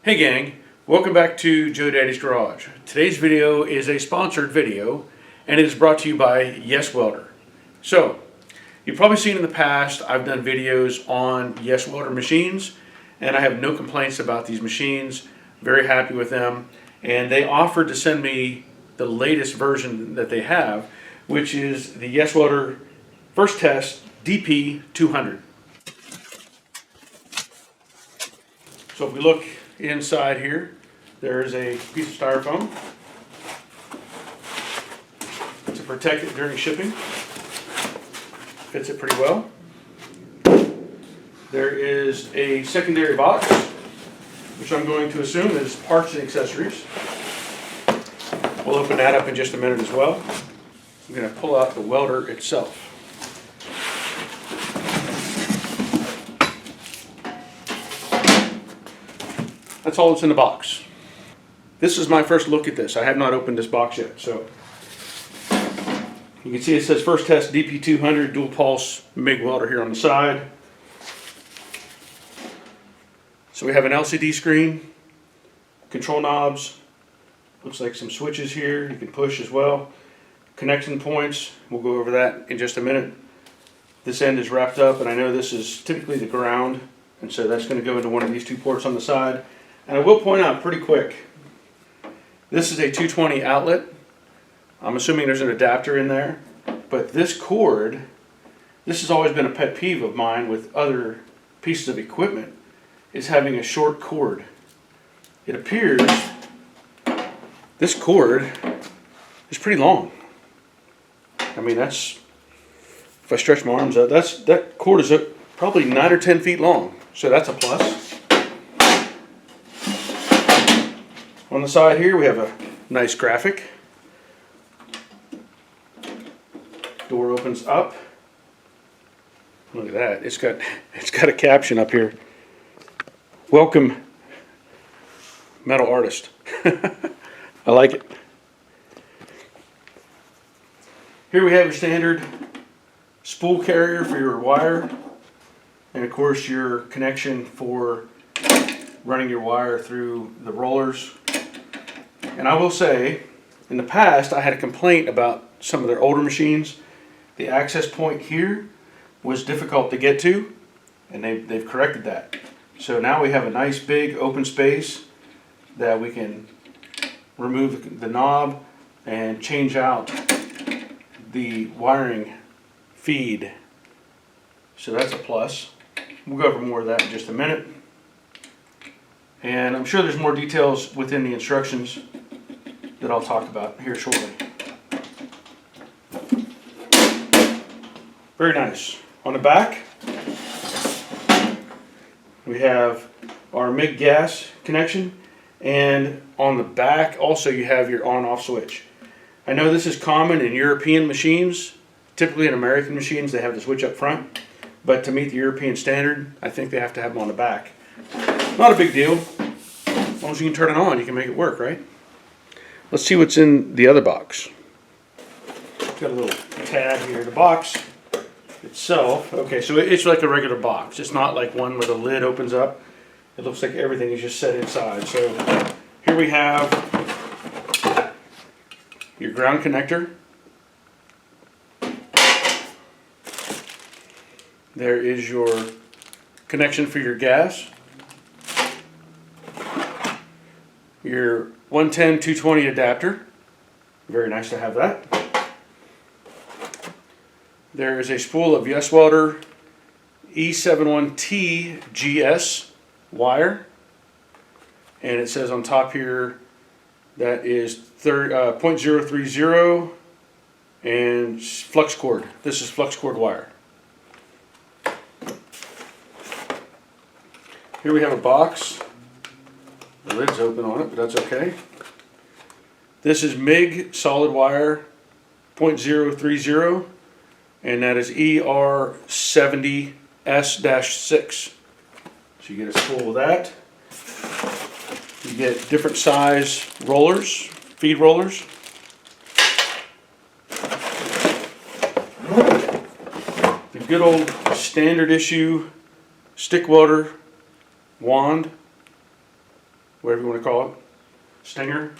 Hey gang, welcome back to Joe Daddy's Garage. Today's video is a sponsored video and it is brought to you by Yeswelder. So, you've probably seen in the past I've done videos on Yeswelder machines and I have no complaints about these machines, very happy with them, and they offered to send me the latest version that they have, which is the Yeswelder First Test DP200. So if we look inside here, there's a piece of styrofoam to protect it during shipping. Fits it pretty well. There is a secondary box, which I'm going to assume is parts and accessories. We'll open that up in just a minute as well. I'm going to pull out the welder itself. That's all that's in the box. This is my first look at this. I have not opened this box yet. So you can see it says First Test DP200 dual pulse MIG welder here on the side. So we have an LCD screen, control knobs, looks like some switches here you can push as well. Connection points, we'll go over that in just a minute. This end is wrapped up, and I know this is typically the ground, and so that's going to go into one of these two ports on the side. And I will point out pretty quick, this is a 220 outlet. I'm assuming there's an adapter in there, but this cord, this has always been a pet peeve of mine with other pieces of equipment, is having a short cord. It appears this cord is pretty long. I mean, that's, if I stretch my arms out, that cord is probably 9 or 10 feet long, so that's a plus. On the side here we have a nice graphic. Door opens up. Look at that. It's got a caption up here. Welcome, metal artist. I like it. Here we have your standard spool carrier for your wire, and of course your connection for running your wire through the rollers. And I will say, in the past I had a complaint about some of their older machines. The access point here was difficult to get to, and they've corrected that. So now we have a nice big open space that we can remove the knob and change out the wiring feed. So that's a plus. We'll go over more of that in just a minute. And I'm sure there's more details within the instructions that I'll talk about here shortly. Very nice. On the back, we have our MIG gas connection, and on the back also you have your on-off switch. I know this is common in European machines. Typically in American machines they have the switch up front, but to meet the European standard I think they have to have them on the back. Not a big deal. As long as you can turn it on, you can make it work, right? Let's see what's in the other box. Got a little tab here. The box itself, okay, so it's like a regular box. It's not like one where the lid opens up. It looks like everything is just set inside. So here we have your ground connector. There is your connection for your gas. Your 110-220 adapter. Very nice to have that. There is a spool of Yeswelder E71T GS wire, and it says on top here that is 0.030 and flux cord. This is flux cord wire. Here we have a box. The lid's open on it, but that's okay. This is MIG solid wire 0.030, and that is ER70S-6. So you get a spool of that. You get different size rollers, feed rollers. The good old standard issue stick welder wand whatever you want to call it, stinger.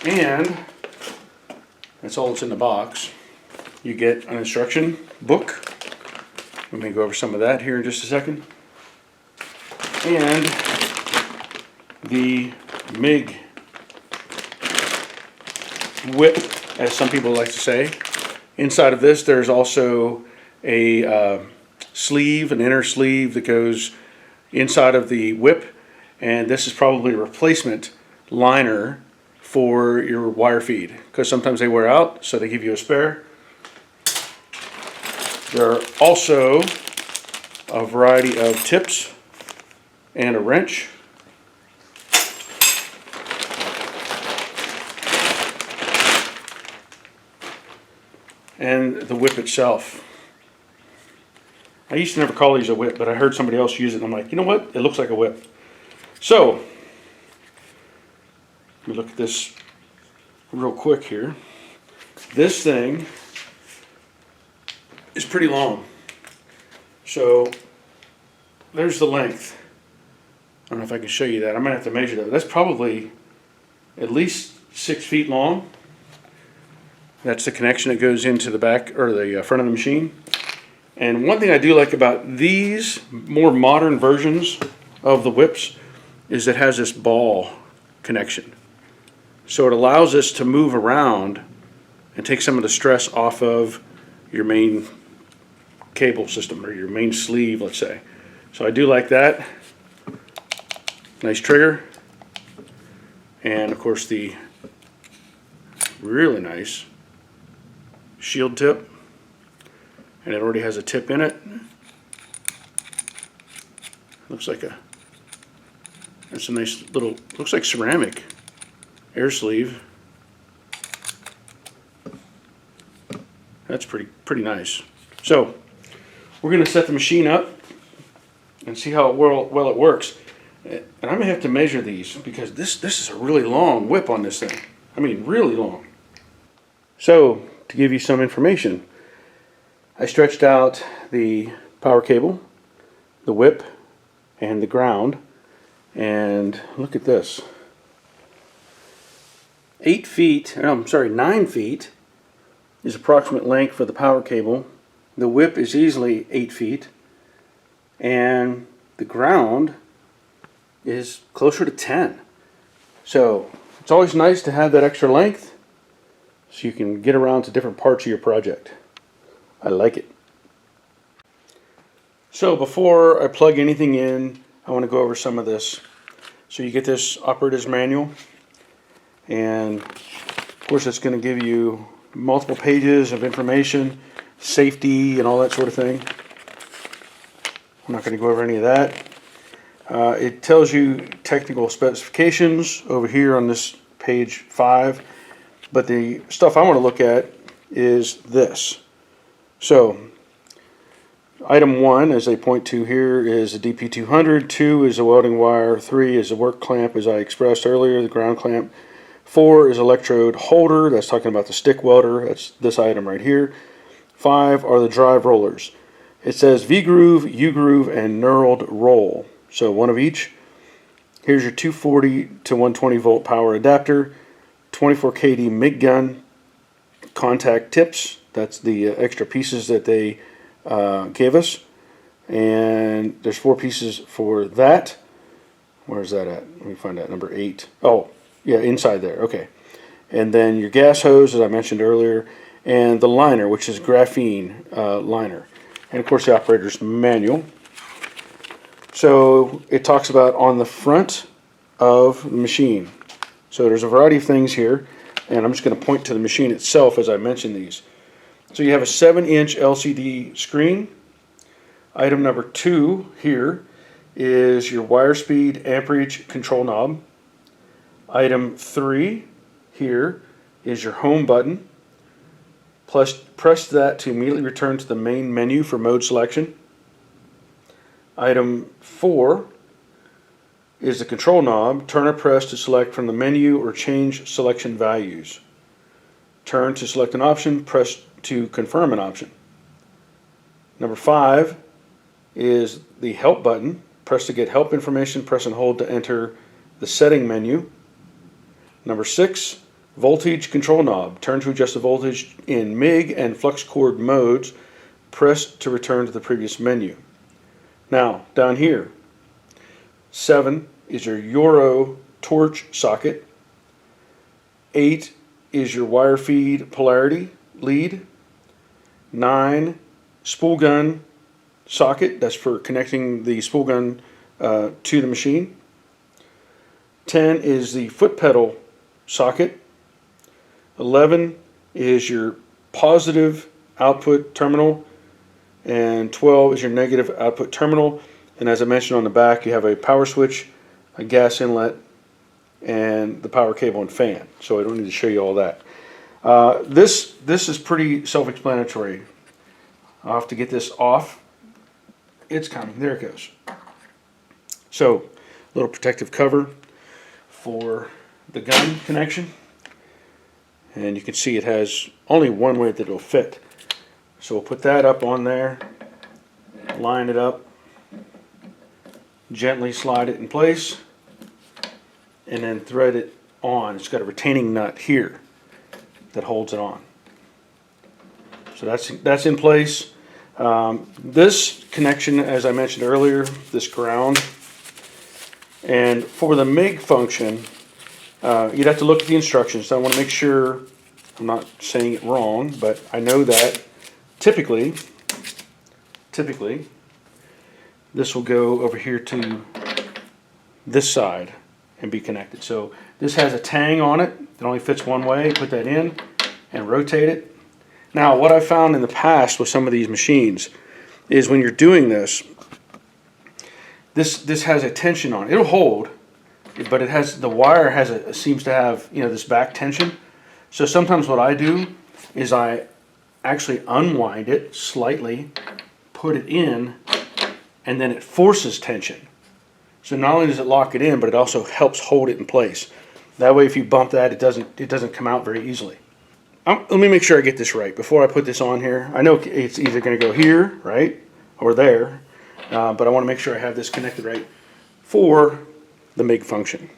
And that's all that's in the box. You get an instruction book. Let me go over some of that here in just a second. And the MIG whip, as some people like to say. Inside of this, there's also a sleeve, an inner sleeve that goes inside of the whip, and this is probably a replacement liner for your wire feed, because sometimes they wear out, so they give you a spare. There are also a variety of tips and a wrench. And the whip itself. I used to never call these a whip, but I heard somebody else use it, and I'm like, you know what? It looks like a whip. So, let me look at this real quick here. This thing is pretty long. So, there's the length. I don't know if I can show you that. I might have to measure that. That's probably at least 6 feet long. That's the connection that goes into the back or the front of the machine. And one thing I do like about these more modern versions of the whips is it has this ball connection. So it allows us to move around and take some of the stress off of your main cable system or your main sleeve, let's say. So I do like that. Nice trigger. And of course the really nice shield tip, and it already has a tip in it. Looks like that's a nice little, looks like ceramic air sleeve. That's pretty nice. So we're going to set the machine up and see how well it works. And I'm gonna have to measure these because this is a really long whip on this thing. I mean, really long. So, to give you some information, I stretched out the power cable, the whip, and the ground, and look at this. 9 feet is approximate length for the power cable. The whip is easily 8 feet, and the ground is closer to 10. So it's always nice to have that extra length so you can get around to different parts of your project. I like it. So before I plug anything in, I want to go over some of this. So you get this operator's manual, and of course it's going to give you multiple pages of information, safety and all that sort of thing. I'm not going to go over any of that. It tells you technical specifications over here on this page 5, but the stuff I want to look at is this. So item 1, as they point to here, is a DP200. 2 is a welding wire. 3 is a work clamp, as I expressed earlier, the ground clamp. 4 is electrode holder. That's talking about the stick welder. That's this item right here. 5 are the drive rollers. It says V-groove, U-groove, and knurled roll. So one of each. Here's your 240 to 120 volt power adapter, 24 kD MIG gun, contact tips. That's the extra pieces that they gave us. And there's 4 pieces for that. Where's that at? Let me find that, number 8. Oh, yeah, inside there. Okay. And then your gas hose, as I mentioned earlier, and the liner, which is graphene liner. And of course the operator's manual. So it talks about on the front of the machine. So there's a variety of things here, and I'm just going to point to the machine itself as I mention these. So you have a 7-inch LCD screen. Item number 2 here is your wire speed amperage control knob. Item 3 here is your home button. Plus, press that to immediately return to the main menu for mode selection. Item 4 is the control knob. Turn or press to select from the menu or change selection values. Turn to select an option. Press to confirm an option. Number 5 is the help button. Press to get help information. Press and hold to enter the setting menu. Number 6, voltage control knob. Turn to adjust the voltage in MIG and flux cord modes. Press to return to the previous menu. Now, down here, 7 is your Euro torch socket. 8 is your wire feed polarity lead. 9, spool gun socket. That's for connecting the spool gun to the machine. 10 is the foot pedal socket. 11 is your positive output terminal, and 12 is your negative output terminal. And as I mentioned on the back, you have a power switch, a gas inlet, and the power cable and fan. So I don't need to show you all that. This is pretty self-explanatory. I'll have to get this off. It's coming. There it goes. So, a little protective cover for the gun connection. And you can see it has only one way that it'll fit. So we'll put that up on there, line it up, gently slide it in place, and then thread it on. It's got a retaining nut here that holds it on. So that's in place. This connection, as I mentioned earlier, this ground, and for the MIG function, you'd have to look at the instructions. So I want to make sure I'm not saying it wrong, but I know that typically this will go over here to this side and be connected. So this has a tang on it that only fits one way. Put that in and rotate it. Now, what I found in the past with some of these machines is when you're doing this, this has a tension on it. It'll hold, but it has, the wire has seems to have, you know, this back tension. So sometimes what I do is I actually unwind it slightly, put it in, and then it forces tension. So not only does it lock it in, but it also helps hold it in place. That way, if you bump that, it doesn't come out very easily. Let me make sure I get this right before I put this on here. I know it's either going to go here, right, or there, but I want to make sure I have this connected right for the MIG function.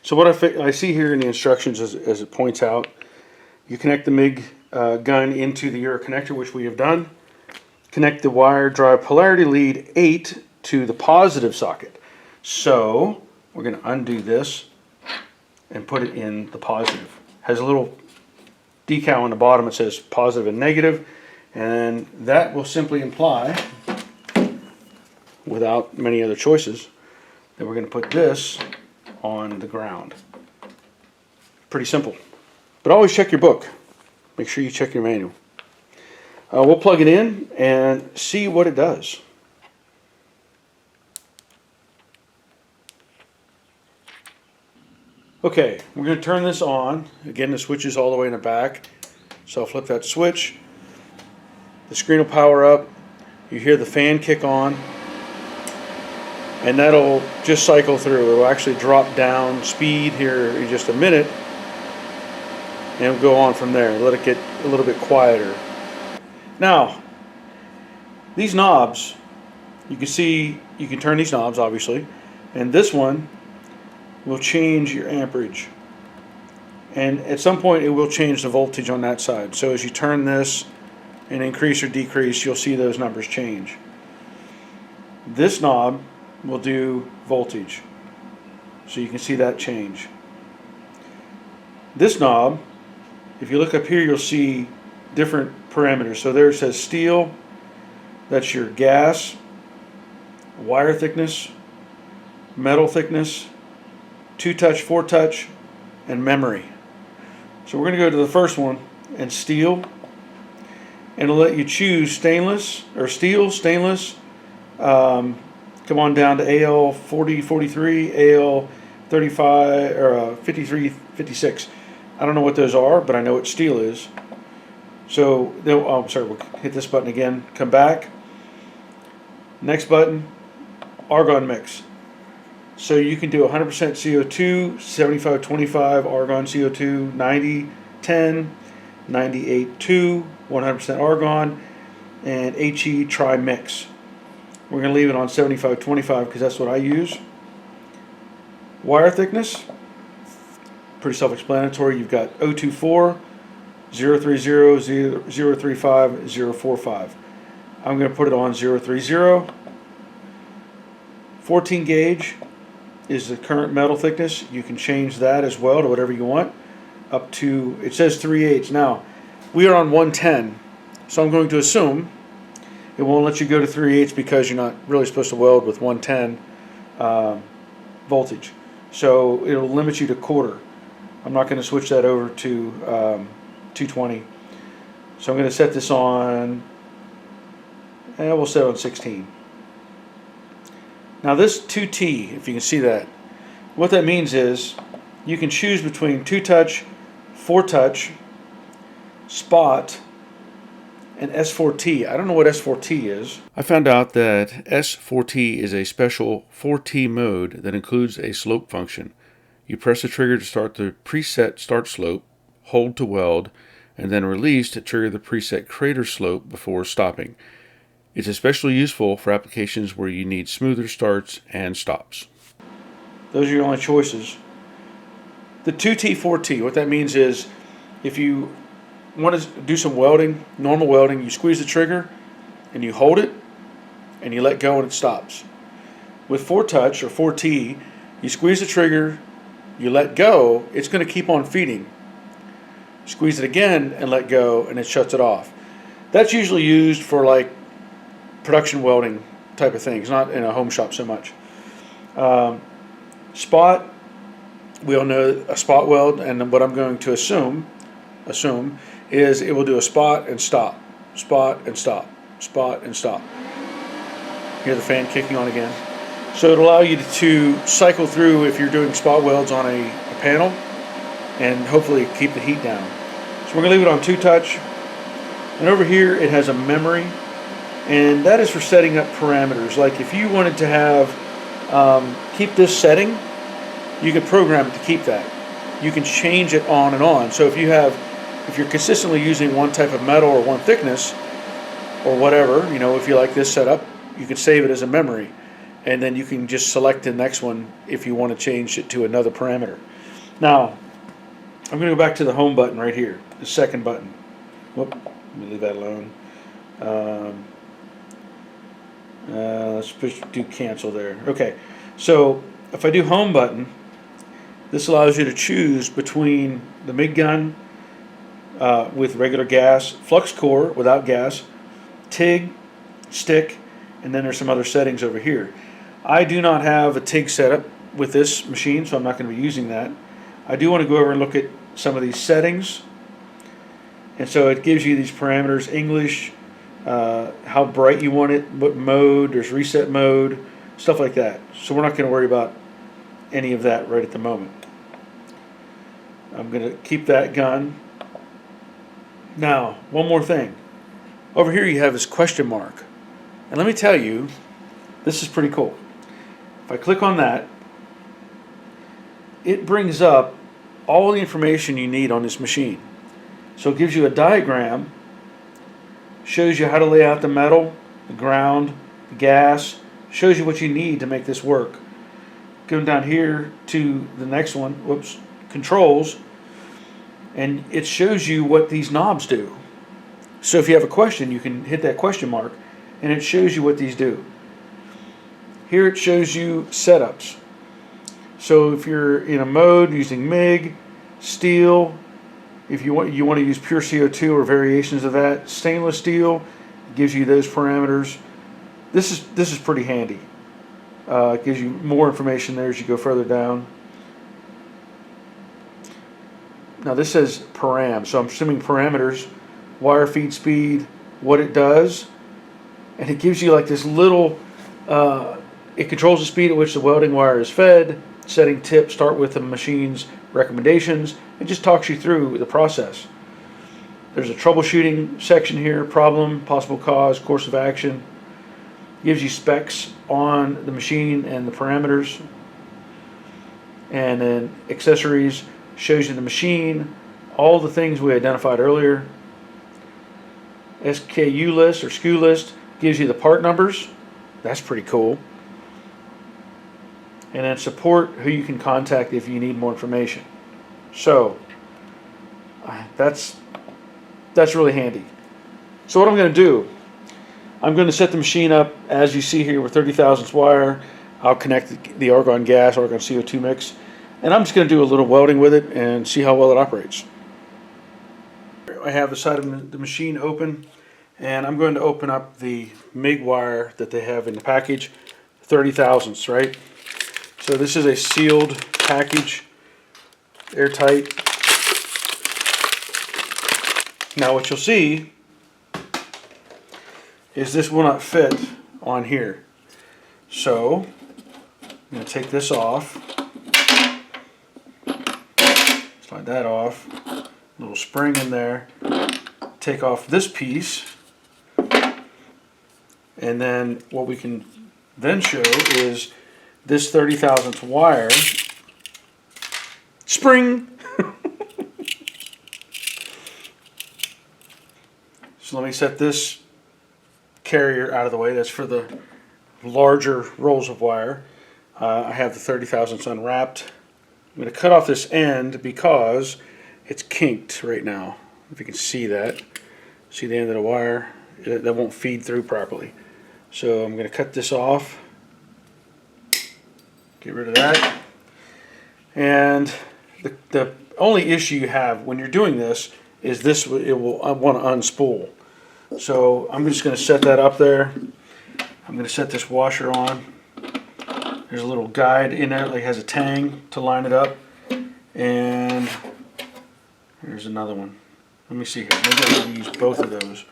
So what I see here in the instructions, as it points out, you connect the MIG gun into the Euro connector, which we have done. Connect the wire drive polarity lead 8 to the positive socket. So we're going to undo this and put it in the positive. Has a little decal on the bottom that says positive and negative, and that will simply imply, without many other choices, that we're going to put this on the ground. Pretty simple. But always check your book. Make sure you check your manual. We'll plug it in and see what it does. Okay, we're going to turn this on. Again, the switch is all the way in the back. So I'll flip that switch. The screen will power up. You hear the fan kick on. And that'll just cycle through. It'll actually drop down speed here in just a minute. And it'll go on from there. Let it get a little bit quieter. Now, these knobs, you can see, you can turn these knobs obviously. And this one will change your amperage, and at some point it will change the voltage on that side. So as you turn this and increase or decrease, you'll see those numbers change. This knob will do voltage, so you can see that change. This knob, if you look up here, you'll see different parameters. So there it says steel, that's your gas, wire thickness, metal thickness, 2-touch, 4-touch, and memory. So we're going to go to the first one, and steel, and it'll let you choose stainless or steel, stainless. Come on down to AL 40, 43, AL 35 or 53, 56. I don't know what those are, but I know what steel is. So oh, I'm sorry. We'll hit this button again. Come back. Next button, argon mix. So you can do 100% CO2, 75-25 argon CO2, 90-10, 98-2, 100% argon, and HE tri-mix. We're going to leave it on 75/25 because that's what I use. Wire thickness, pretty self-explanatory. You've got 024, 030, 035, 045. I'm going to put it on 030. 14 gauge is the current metal thickness. You can change that as well to whatever you want. Up to, it says 3/8. Now, we are on 110, so I'm going to assume it won't let you go to 3/8 because you're not really supposed to weld with 110 voltage. So it'll limit you to quarter. I'm not going to switch that over to 220. So I'm going to set this on, and we'll set it on 16. Now this 2T, if you can see that, what that means is you can choose between 2-touch, 4-touch, spot, and S4T. I don't know what S4T is. I found out that S4T is a special 4T mode that includes a slope function. You press the trigger to start the preset start slope, hold to weld, and then release to trigger the preset crater slope before stopping. It's especially useful for applications where you need smoother starts and stops. Those are your only choices. The 2T, 4T, what that means is if you want to do some welding, normal welding, you squeeze the trigger and you hold it and you let go and it stops. With 4-touch or 4T, you squeeze the trigger, you let go, it's going to keep on feeding. Squeeze it again and let go and it shuts it off. That's usually used for like production welding type of things, not in a home shop so much. Spot, we all know a spot weld, and what I'm going to assume is it will do a spot and stop, spot and stop, spot and stop. Hear the fan kicking on again. So it'll allow you to cycle through if you're doing spot welds on a panel and hopefully keep the heat down. So we're going to leave it on 2-touch. And over here it has a memory, and that is for setting up parameters. Like if you wanted to have keep this setting, you could program it to keep that. You can change it on and on. So if you're consistently using one type of metal or one thickness or whatever, you know, if you like this setup, you can save it as a memory, and then you can just select the next one if you want to change it to another parameter. Now I'm going to go back to the home button right here, the second button. Whoop, let me leave that alone. Let's do cancel there. Okay, so if I do home button, this allows you to choose between the MIG gun with regular gas, flux core without gas, TIG, stick, and then there's some other settings over here. I do not have a TIG setup with this machine, so I'm not going to be using that. I do want to go over and look at some of these settings, and so it gives you these parameters: English, how bright you want it, what mode, there's reset mode, stuff like that. So we're not going to worry about any of that right at the moment. I'm going to keep that gun. Now, one more thing. Over here you have this question mark. And let me tell you, this is pretty cool. If I click on that, it brings up all the information you need on this machine. So it gives you a diagram, shows you how to lay out the metal, the ground, the gas, shows you what you need to make this work. Going down here to the next one, whoops, controls, and it shows you what these knobs do. So if you have a question, you can hit that question mark and it shows you what these do. Here it shows you setups. So if you're in a mode using MIG, steel, if you want to use pure CO2 or variations of that, stainless steel gives you those parameters. This is pretty handy. It gives you more information there as you go further down. Now this says param, so I'm assuming parameters, wire feed speed, what it does, and it gives you like this little, it controls the speed at which the welding wire is fed, setting tip, start with the machine's recommendations. It just talks you through the process. There's a troubleshooting section here, problem, possible cause, course of action. Gives you specs on the machine and the parameters. And then accessories, shows you the machine, all the things we identified earlier. SKU list or SKU list gives you the part numbers That's pretty cool. And then support, who you can contact if you need more information. So that's really handy. So what I'm going to do, I'm going to set the machine up as you see here with 30 thousandths wire. I'll connect the argon gas, argon CO2 mix, and I'm just going to do a little welding with it and see how well it operates. I have the side of the machine open, and I'm going to open up the MIG wire that they have in the package, 30 thousandths, right? So this is a sealed package, airtight. Now what you'll see is this will not fit on here. So I'm going to take this off, slide that off, little spring in there, take off this piece, and then what we can then show is this 30 thousandths wire, spring. So let me set this carrier out of the way. That's for the larger rolls of wire. I have the 30 thousandths unwrapped. I'm going to cut off this end because it's kinked right now. If you can see that. See the end of the wire? That won't feed through properly. So I'm going to cut this off. Get rid of that. And the only issue you have when you're doing this is this, it will want to unspool. So I'm just going to set that up there. I'm going to set this washer on. There's a little guide in there that has a tang to line it up. And there's another one. Let me see here. Maybe I need to use both of those.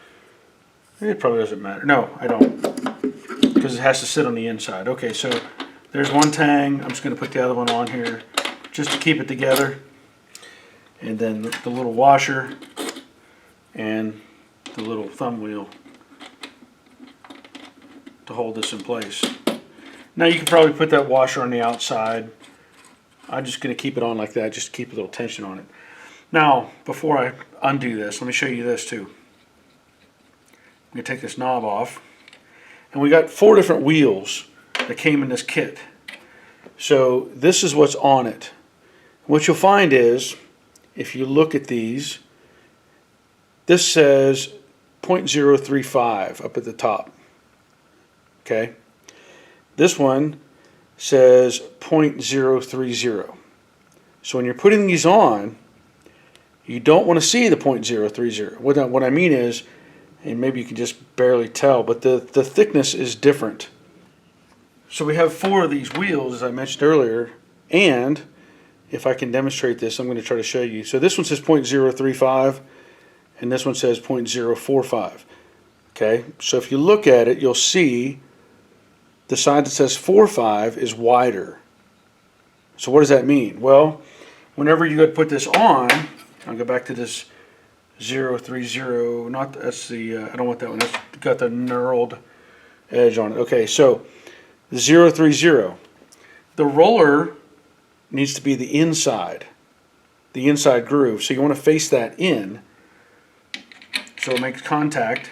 It probably doesn't matter. No, I don't. Because it has to sit on the inside. Okay, so there's one tang. I'm just going to put the other one on here just to keep it together. And then the little washer and the little thumb wheel to hold this in place. Now you can probably put that washer on the outside. I'm just going to keep it on like that, just to keep a little tension on it. Now, before I undo this, let me show you this too. I'm going to take this knob off. And we got 4 different wheels that came in this kit. So this is what's on it. What you'll find is, if you look at these, this says 0.035 up at the top. Okay? This one says 0.030. So when you're putting these on, you don't want to see the 0.030. What I mean is, and maybe you can just barely tell, but the thickness is different. So we have 4 of these wheels, as I mentioned earlier, and if I can demonstrate this, I'm going to try to show you. So this one says 0.035, and this one says 0.045. Okay, so if you look at it, you'll see the side that says 4.5 is wider. So what does that mean? Well, whenever you go to put this on, I'll go back to this 030. Not that's the I don't want that one. That's got the knurled edge on it. Okay, so the 030. The roller needs to be the inside groove. So you want to face that in, so it makes contact,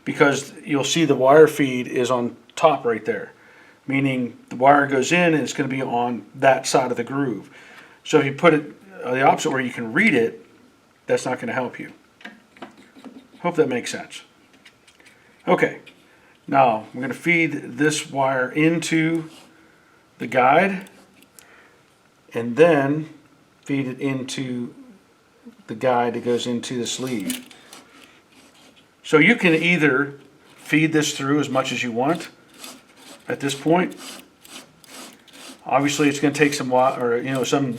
because you'll see the wire feed is on top right there, meaning the wire goes in and it's going to be on that side of the groove. So if you put it the opposite where you can read it, that's not going to help you. Hope that makes sense. Okay, now I'm going to feed this wire into the guide and then feed it into the guide that goes into the sleeve. So you can either feed this through as much as you want at this point. Obviously it's going to take some some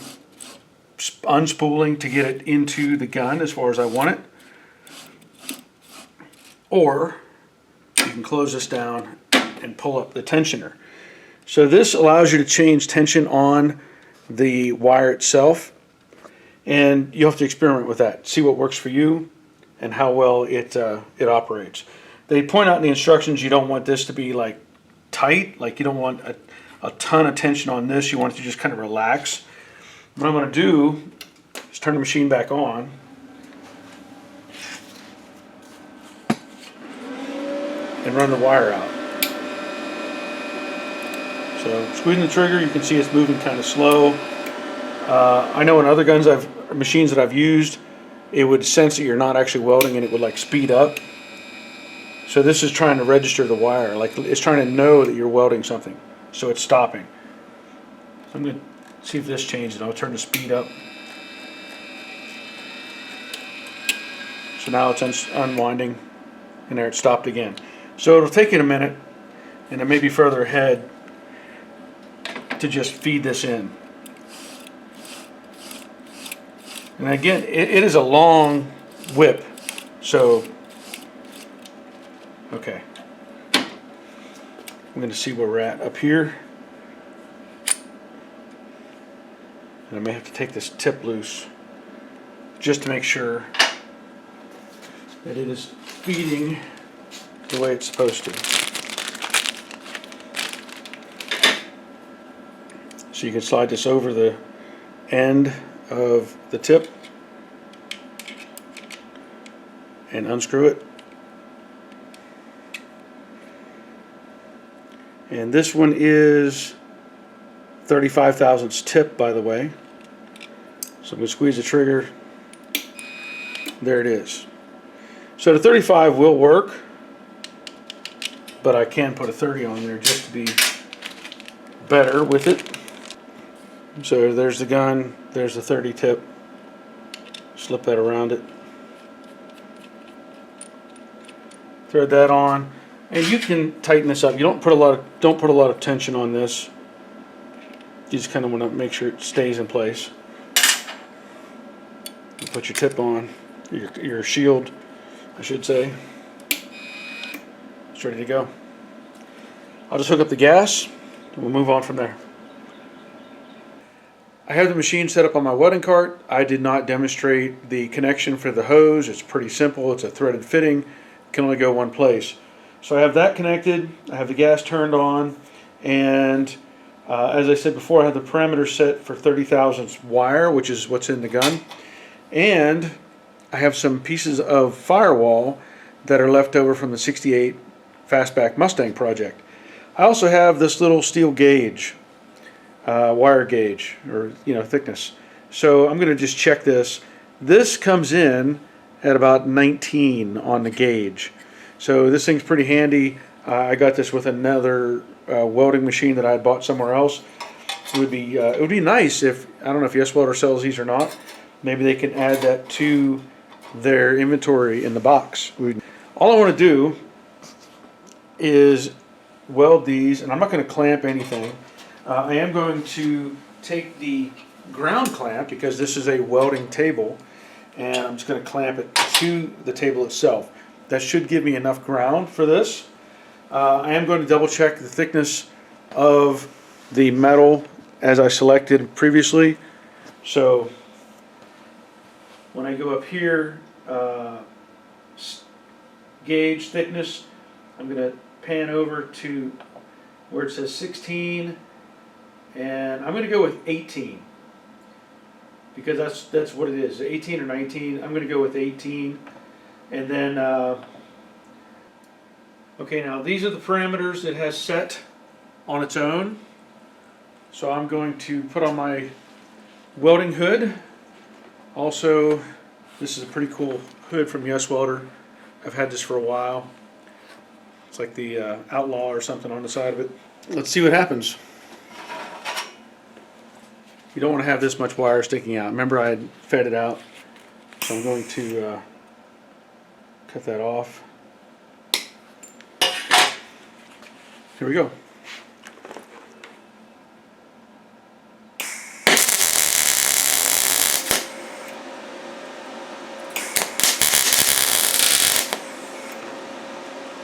unspooling to get it into the gun as far as I want it. Or you can close this down and pull up the tensioner. So this allows you to change tension on the wire itself, and you have to experiment with that, see what works for you and how well it operates. They point out in the instructions you don't want this to be like tight, like you don't want a ton of tension on this, you want it to just kind of relax. What I'm going to do is turn the machine back on and run the wire out. So squeezing the trigger, you can see it's moving kind of slow. I know in other machines that I've used, it would sense that you're not actually welding and it would like speed up. So this is trying to register the wire, like it's trying to know that you're welding something, so it's stopping. So I'm going to see if this changes. I'll turn the speed up. So now it's unwinding, and there it stopped again. So it'll take it a minute, and it may be further ahead to just feed this in. And again, it is a long whip, so okay. I'm going to see where we're at up here. And I may have to take this tip loose just to make sure that it is feeding the way it's supposed to. So you can slide this over the end of the tip and unscrew it. And this one is 35 thousandths tip, by the way. So I'm going to squeeze the trigger. There it is. So the 35 will work, but I can put a 30 on there just to be better with it. So there's the gun, there's the 30 tip. Slip that around it. Thread that on, and you can tighten this up. You don't put a lot of tension on this. You just kind of want to make sure it stays in place. You put your tip on, your shield, I should say. It's ready to go. I'll just hook up the gas, and we'll move on from there. I have the machine set up on my welding cart. I did not demonstrate the connection for the hose. It's pretty simple. It's a threaded fitting. It can only go one place. So I have that connected. I have the gas turned on, and as I said before, I have the parameter set for 30 thousandths wire, which is what's in the gun. And I have some pieces of firewall that are left over from the 68 Fastback Mustang project. I also have this little steel gauge, wire gauge, or thickness. So I'm going to just check this. This comes in at about 19 on the gauge. So this thing's pretty handy. I got this with another welding machine that I had bought somewhere else. It would be nice if, I don't know if Yeswelder sells these or not. Maybe they can add that to their inventory in the box. All I want to do is weld these, and I'm not going to clamp anything. I am going to take the ground clamp, because this is a welding table, and I'm just going to clamp it to the table itself. That should give me enough ground for this. I am going to double check the thickness of the metal as I selected previously. So when I go up here, gauge thickness, I'm going to pan over to where it says 16, and I'm going to go with 18, because that's what it is, 18 or 19. I'm going to go with 18, and then okay, now these are the parameters it has set on its own. So I'm going to put on my welding hood. Also, this is a pretty cool hood from Yeswelder. I've had this for a while. It's like the Outlaw or something on the side of it. Let's see what happens. You don't want to have this much wire sticking out. Remember, I had fed it out. So I'm going to cut that off. Here we go.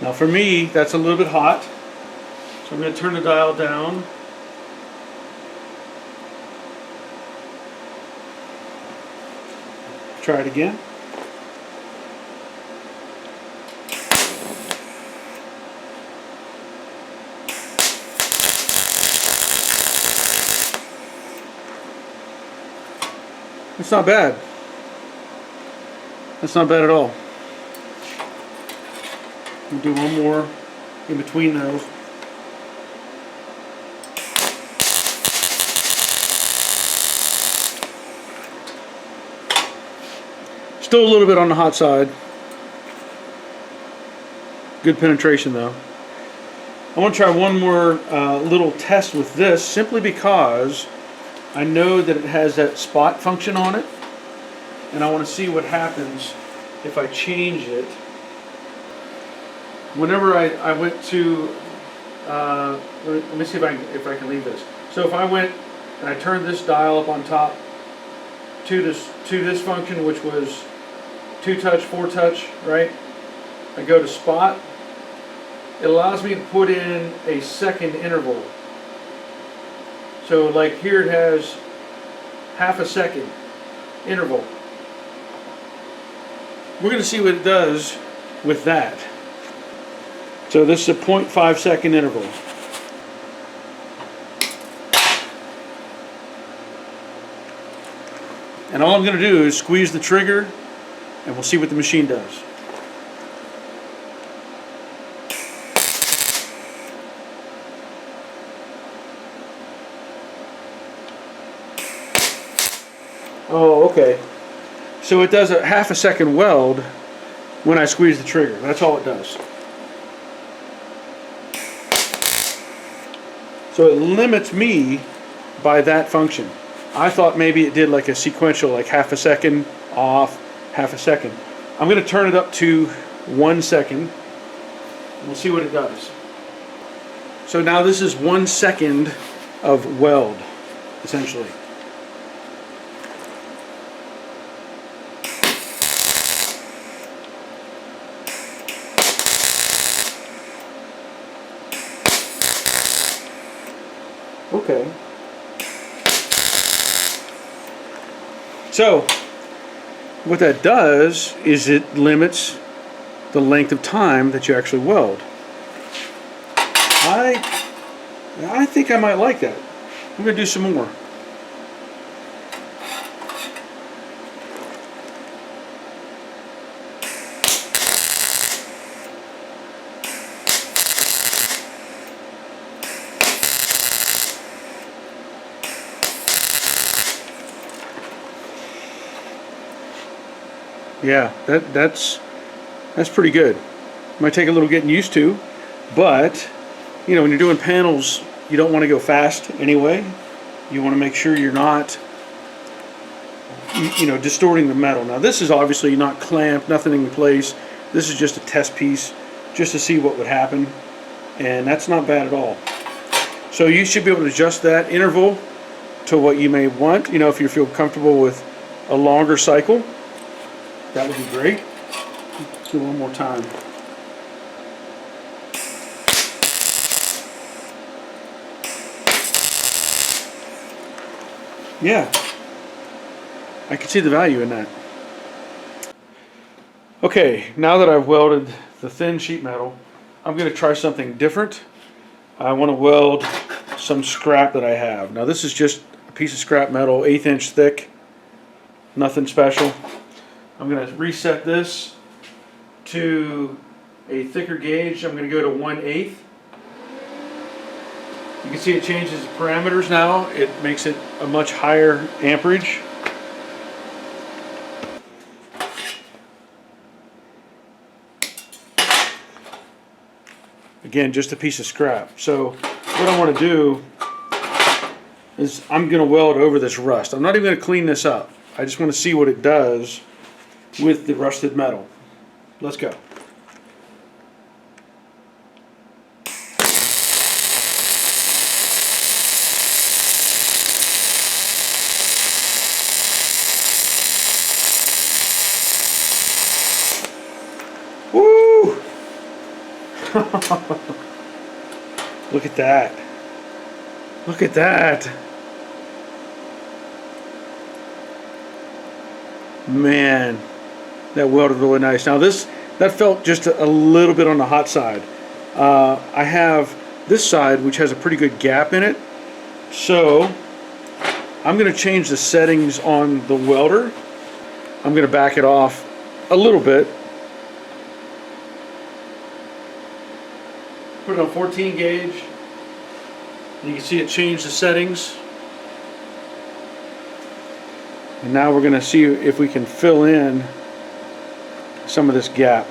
Now for me, that's a little bit hot, so I'm going to turn the dial down. Try it again. It's not bad. That's not bad at all. We'll do one more in between those. Still a little bit on the hot side. Good penetration though. I want to try one more little test with this, simply because I know that it has that spot function on it, and I want to see what happens if I change it. Whenever I went to, let me see if I can leave this. So if I went and I turned this dial up on top to this function, which was 2-touch, 4-touch, right? I go to spot. It allows me to put in a second interval. So like here it has half a second interval. We're going to see what it does with that. So this is a 0.5 second interval. And all I'm going to do is squeeze the trigger and we'll see what the machine does. Oh, okay. So it does a half a second weld when I squeeze the trigger. That's all it does. So it limits me by that function. I thought maybe it did like a sequential, like half a second off, half a second. I'm going to turn it up to 1 second. We'll see what it does. So now this is 1 second of weld, essentially. Okay. So what that does is it limits the length of time that you actually weld. I think I might like that. I'm going to do some more. Yeah, that's pretty good. Might take a little getting used to, but you know, when you're doing panels, you don't want to go fast anyway. You want to make sure you're not, you know, distorting the metal. Now this is obviously not clamped, nothing in place. This is just a test piece, just to see what would happen, and that's not bad at all. So you should be able to adjust that interval to what you may want. You know, if you feel comfortable with a longer cycle, that would be great. Let's do one more time. Yeah, I can see the value in that. Okay, now that I've welded the thin sheet metal, I'm going to try something different. I want to weld some scrap that I have. Now this is just a piece of scrap metal, 1/8 inch thick, nothing special. I'm going to reset this to a thicker gauge. I'm going to go to 1/8. You can see it changes the parameters now. It makes it a much higher amperage. Again, just a piece of scrap. So what I want to do is I'm going to weld over this rust. I'm not even going to clean this up. I just want to see what it does with the rusted metal. Let's go. Woo! Look at that. Look at that. Man, that welded really nice. Now that felt just a little bit on the hot side. I have this side which has a pretty good gap in it, so I'm going to change the settings on the welder. I'm going to back it off a little bit. Put it on 14 gauge. You can see it change the settings. And now we're going to see if we can fill in some of this gap.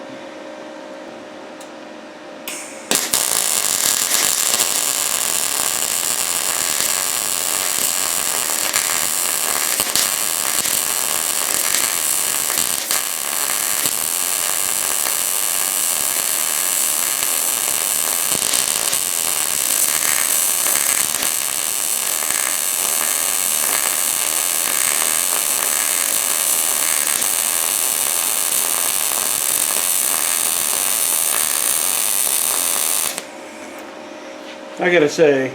I gotta say,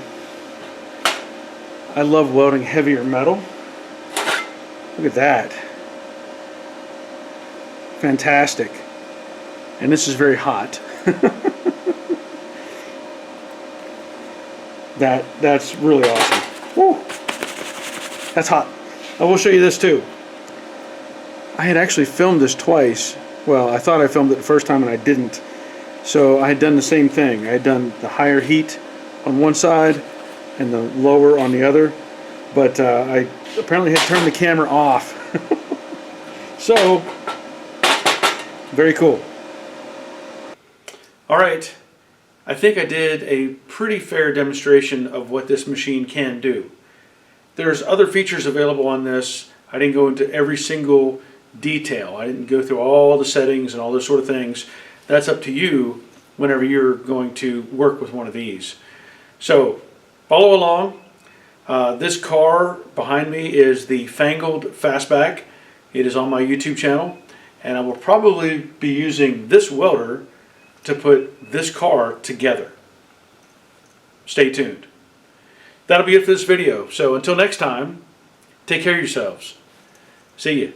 I love welding heavier metal. Look at that. Fantastic. And this is very hot. That's really awesome. Woo! That's hot. I will show you this too. I had actually filmed this twice. Well, I thought I filmed it the first time and I didn't. So I had done the same thing. I had done the higher heat on one side and the lower on the other, but I apparently had turned the camera off. So, very cool. Alright, I think I did a pretty fair demonstration of what this machine can do. There's other features available on this. I didn't go into every single detail. I didn't go through all the settings and all those sort of things. That's up to you whenever you're going to work with one of these. So, follow along. This car behind me is the Fangled Fastback. It is on my YouTube channel, and I will probably be using this welder to put this car together. Stay tuned. That'll be it for this video. So until next time, take care of yourselves. See ya.